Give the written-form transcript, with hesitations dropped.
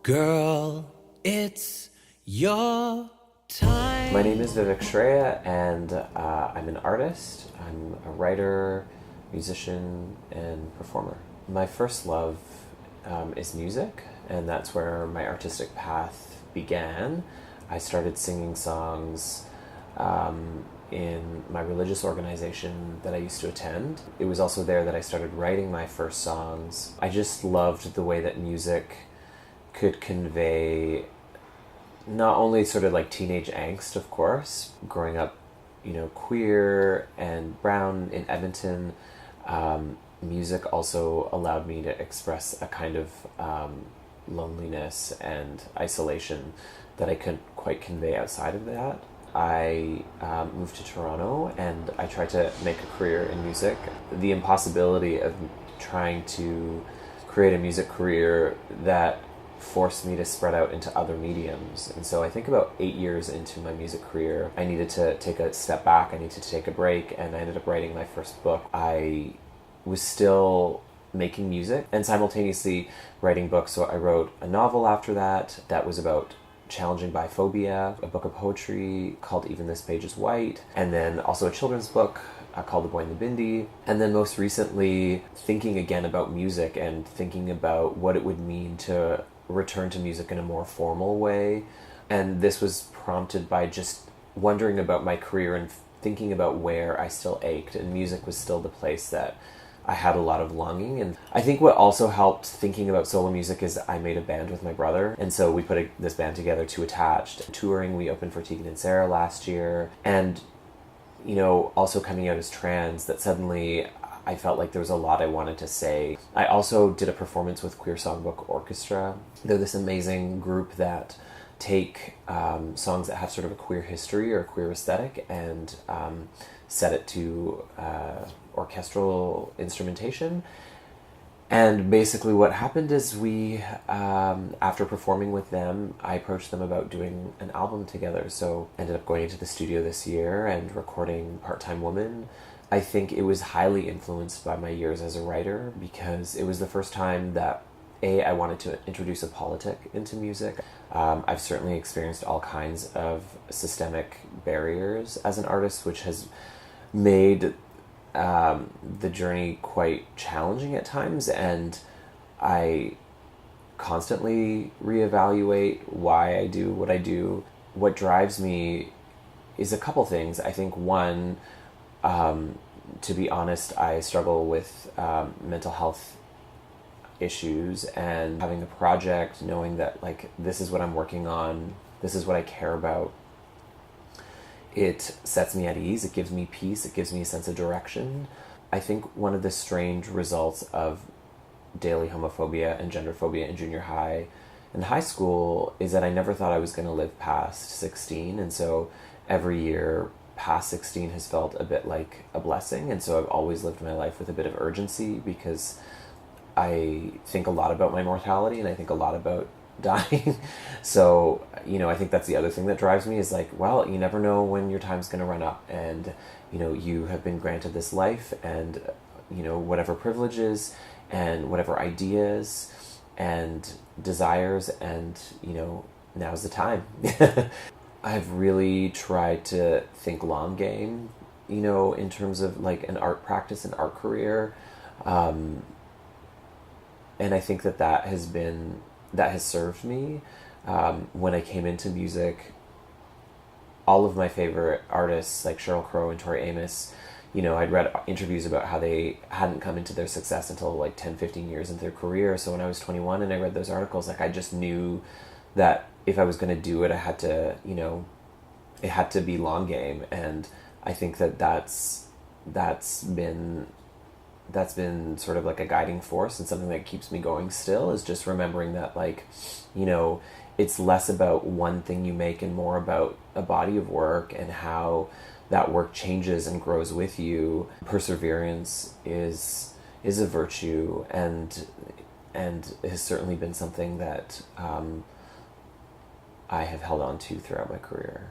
Girl, it's your time. My name is Vivek Shraya, and I'm an artist. I'm a writer, musician, and performer. My first love is music, and that's where my artistic path began. I started singing songs in my religious organization that I used to attend. It was also there that I started writing my first songs. I just loved the way that music could convey not only sort of like teenage angst, of course, growing up, queer and brown in Edmonton, music also allowed me to express a kind of loneliness and isolation that I couldn't quite convey outside of that. I moved to Toronto and I tried to make a career in music. The impossibility of trying to create a music career that forced me to spread out into other mediums. And so I think about 8 years into my music career, I needed to take a step back, I needed to take a break, and I ended up writing my first book. I was still making music and simultaneously writing books. So I wrote a novel after that was about challenging biphobia, a book of poetry called Even This Page is White, and then also a children's book called The Boy and the Bindi. And then most recently, thinking again about music and thinking about what it would mean to return to music in a more formal way. And this was prompted by just wondering about my career and thinking about where I still ached, and music was still the place that I had a lot of longing. And I think what also helped thinking about solo music is I made a band with my brother, and so we put this band together, Two Attached. Touring, we opened for Tegan and Sarah last year, and also coming out as trans, that suddenly I felt like there was a lot I wanted to say. I also did a performance with Queer Songbook Orchestra. They're this amazing group that take songs that have sort of a queer history or a queer aesthetic and set it to orchestral instrumentation. And basically what happened is we, after performing with them, I approached them about doing an album together. So ended up going into the studio this year and recording Part-Time Woman. I think it was highly influenced by my years as a writer, because it was the first time that I wanted to introduce a politic into music. I've certainly experienced all kinds of systemic barriers as an artist, which has made the journey quite challenging at times, and I constantly reevaluate why I do what I do. What drives me is a couple things. I think one, to be honest, I struggle with mental health issues, and having a project, knowing that this is what I'm working on, this is what I care about, it sets me at ease, it gives me peace, it gives me a sense of direction. I think one of the strange results of daily homophobia and genderphobia in junior high and high school is that I never thought I was going to live past 16, and so every year past 16 has felt a bit like a blessing. And so I've always lived my life with a bit of urgency, because I think a lot about my mortality and I think a lot about dying. So, I think that's the other thing that drives me is you never know when your time's going to run up, and, you have been granted this life and, whatever privileges and whatever ideas and desires, and, now's the time. I've really tried to think long game, in terms of an art practice and art career. And I think that has served me. When I came into music, all of my favorite artists like Sheryl Crow and Tori Amos, I'd read interviews about how they hadn't come into their success until 10, 15 years into their career. So when I was 21 and I read those articles, I just knew that if I was going to do it, I had to, it had to be long game. And I think that's been sort of a guiding force, and something that keeps me going still, is just remembering that it's less about one thing you make and more about a body of work and how that work changes and grows with you. Perseverance is a virtue, and has certainly been something that I have held on to throughout my career.